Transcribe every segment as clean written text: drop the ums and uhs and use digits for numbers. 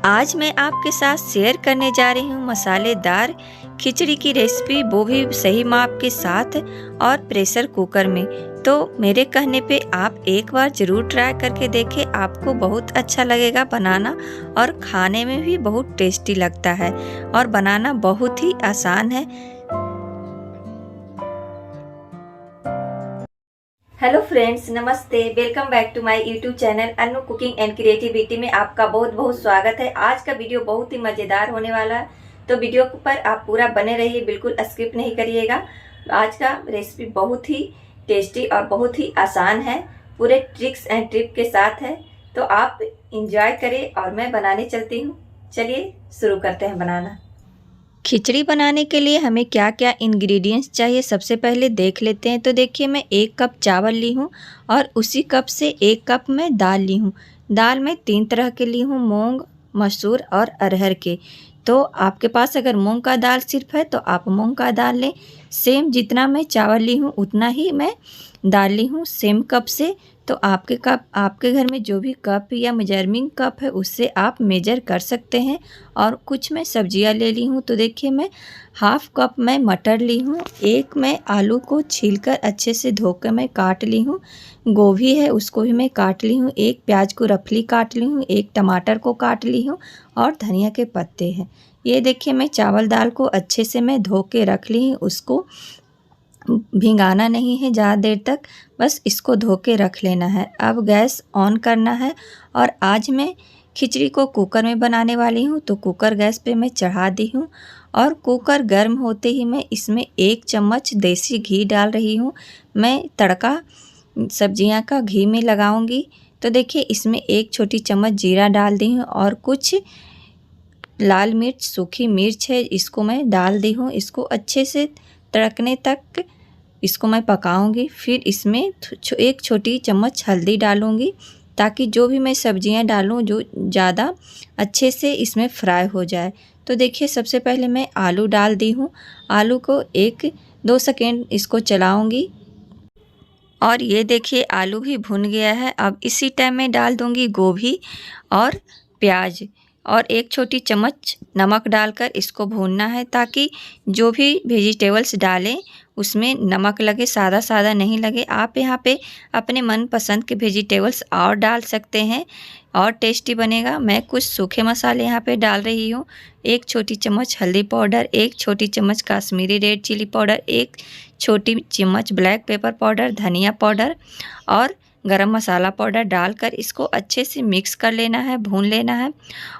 आज मैं आपके साथ शेयर करने जा रही हूँ मसालेदार खिचड़ी की रेसिपी, वो भी सही माप के साथ और प्रेशर कुकर में। तो मेरे कहने पे आप एक बार ज़रूर ट्राई करके देखें, आपको बहुत अच्छा लगेगा बनाना और खाने में भी बहुत टेस्टी लगता है और बनाना बहुत ही आसान है। हेलो फ्रेंड्स, नमस्ते, welcome back to my YouTube channel Anu cooking and creativity में आपका बहुत बहुत स्वागत है। आज का वीडियो बहुत ही मज़ेदार होने वाला है, तो वीडियो पर आप पूरा बने रहिए, बिल्कुल स्किप नहीं करिएगा। आज का रेसिपी बहुत ही टेस्टी और बहुत ही आसान है, पूरे ट्रिक्स एंड टिप के साथ है, तो आप इंजॉय करें और मैं बनाने चलती हूँ। चलिए शुरू करते हैं बनाना। खिचड़ी बनाने के लिए हमें क्या क्या इंग्रेडिएंट्स चाहिए सबसे पहले देख लेते हैं। तो देखिए, मैं 1 कप चावल ली हूँ और उसी कप से 1 कप मैं दाल ली हूँ। दाल मैं 3 तरह के ली हूँ, मूंग, मसूर और अरहर के। तो आपके पास अगर मूंग का दाल सिर्फ है तो आप मूंग का दाल लें। सेम जितना मैं चावल ली हूँ उतना ही मैं दाल ली हूँ, सेम कप से। तो आपके घर में जो भी कप या मेजरमिंग कप है उससे आप मेजर कर सकते हैं। और कुछ मैं सब्जियां ले ली हूँ। तो देखिए, मैं हाफ कप मैं मटर ली हूँ, एक मैं आलू को छीलकर अच्छे से धोकर मैं काट ली हूँ, गोभी है उसको भी मैं काट ली हूँ, एक प्याज को रफली काट ली हूँ, एक टमाटर को काट ली हूँ और धनिया के पत्ते हैं। ये देखिए, मैं चावल दाल को अच्छे से मैं धो के रख ली हूँ, उसको भिंगाना नहीं है ज़्यादा देर तक, बस इसको धो के रख लेना है। अब गैस ऑन करना है और आज मैं खिचड़ी को कुकर में बनाने वाली हूँ। तो कुकर गैस पे मैं चढ़ा दी हूँ और कुकर गर्म होते ही मैं इसमें 1 चम्मच देसी घी डाल रही हूँ। मैं तड़का सब्जियाँ का घी में लगाऊंगी। तो देखिए, इसमें 1 छोटी चम्मच जीरा डाल दी हूँ और कुछ लाल मिर्च, सूखी मिर्च है, इसको मैं डाल दी हूँ। इसको अच्छे से तड़कने तक इसको मैं पकाऊंगी। फिर इसमें 1 छोटी चम्मच हल्दी डालूंगी ताकि जो भी मैं सब्जियां डालूं जो ज़्यादा अच्छे से इसमें फ्राई हो जाए। तो देखिए, सबसे पहले मैं आलू डाल दी हूँ। आलू को 1-2 सेकेंड इसको चलाऊंगी और ये देखिए आलू भी भुन गया है। अब इसी टाइम में डाल दूंगी गोभी और प्याज और 1 छोटी चम्मच नमक डालकर इसको भूनना है ताकि जो भी वेजिटेबल्स डालें उसमें नमक लगे, सादा सादा नहीं लगे। आप यहाँ पे अपने मनपसंद के वेजिटेबल्स और डाल सकते हैं और टेस्टी बनेगा। मैं कुछ सूखे मसाले यहाँ पे डाल रही हूँ। 1 छोटी चम्मच हल्दी पाउडर, 1 छोटी चम्मच कश्मीरी रेड चिली पाउडर, 1 छोटी चम्मच ब्लैक पेपर पाउडर, धनिया पाउडर और गरम मसाला पाउडर डालकर इसको अच्छे से मिक्स कर लेना है, भून लेना है।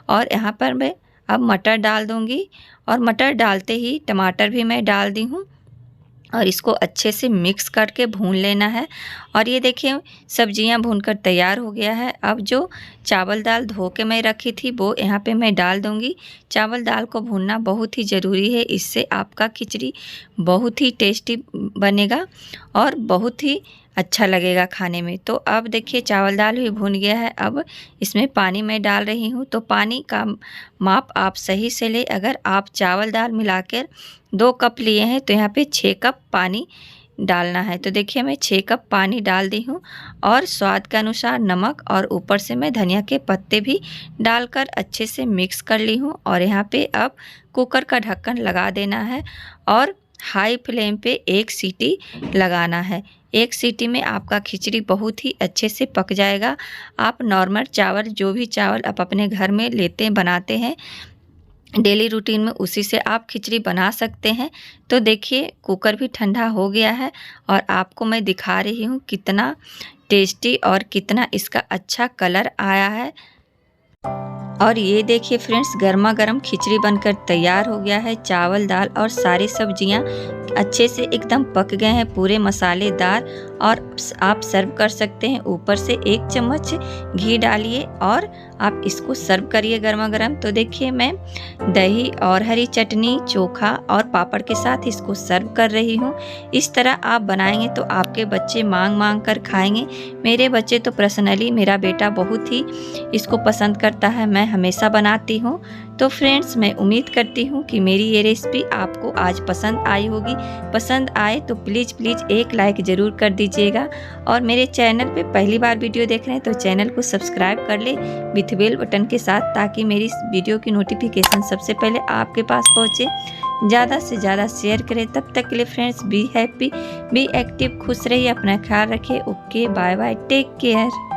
और यहाँ पर मैं अब मटर डाल दूँगी और मटर डालते ही टमाटर भी मैं डाल दी हूँ और इसको अच्छे से मिक्स करके भून लेना है। और ये देखिए, सब्जियां भूनकर तैयार हो गया है। अब जो चावल दाल धो के मैं रखी थी वो यहाँ पे मैं डाल दूँगी। चावल दाल को भूनना बहुत ही ज़रूरी है, इससे आपका खिचड़ी बहुत ही टेस्टी बनेगा और बहुत ही अच्छा लगेगा खाने में। तो अब देखिए, चावल दाल भी भून गया है। अब इसमें पानी मैं डाल रही हूँ। तो पानी का माप आप सही से ले। अगर आप चावल दाल मिलाकर 2 कप लिए हैं तो यहाँ पे 6 कप पानी डालना है। तो देखिए, मैं 6 कप पानी डाल दी हूँ और स्वाद के अनुसार नमक और ऊपर से मैं धनिया के पत्ते भी डालकर अच्छे से मिक्स कर ली हूँ। और यहाँ पे अब कुकर का ढक्कन लगा देना है और हाई फ्लेम पे 1 सीटी लगाना है। 1 सीटी में आपका खिचड़ी बहुत ही अच्छे से पक जाएगा। आप नॉर्मल चावल, जो भी चावल आप अपने घर में लेते हैं, बनाते हैं डेली रूटीन में, उसी से आप खिचड़ी बना सकते हैं। तो देखिए, कुकर भी ठंडा हो गया है और आपको मैं दिखा रही हूँ कितना टेस्टी और कितना इसका अच्छा कलर आया है। और ये देखिए फ्रेंड्स, गर्मा गर्म खिचड़ी बनकर तैयार हो गया है। चावल दाल और सारी सब्जियां अच्छे से एकदम पक गए हैं, पूरे मसालेदार, और आप सर्व कर सकते हैं। ऊपर से 1 चम्मच घी डालिए और आप इसको सर्व करिए गर्मा गर्म। तो देखिए, मैं दही और हरी चटनी, चोखा और पापड़ के साथ इसको सर्व कर रही हूँ। इस तरह आप बनाएंगे तो आपके बच्चे मांग मांग कर खाएंगे। मेरे बच्चे तो पर्सनली, मेरा बेटा बहुत ही इसको पसंद करता है, मैं हमेशा बनाती हूँ। तो फ्रेंड्स, मैं उम्मीद करती हूँ कि मेरी ये रेसिपी आपको आज पसंद आई होगी। पसंद आए तो प्लीज़ एक लाइक ज़रूर कर दीजिएगा। और मेरे चैनल पे पहली बार वीडियो देख रहे हैं तो चैनल को सब्सक्राइब कर ले विथ बेल बटन के साथ, ताकि मेरी वीडियो की नोटिफिकेशन सबसे पहले आपके पास पहुँचे। ज़्यादा से ज़्यादा शेयर करें। तब तक के लिए friends, be happy, be active, खुश रहिए, अपना ख्याल रखिए। Okay, bye bye, take care.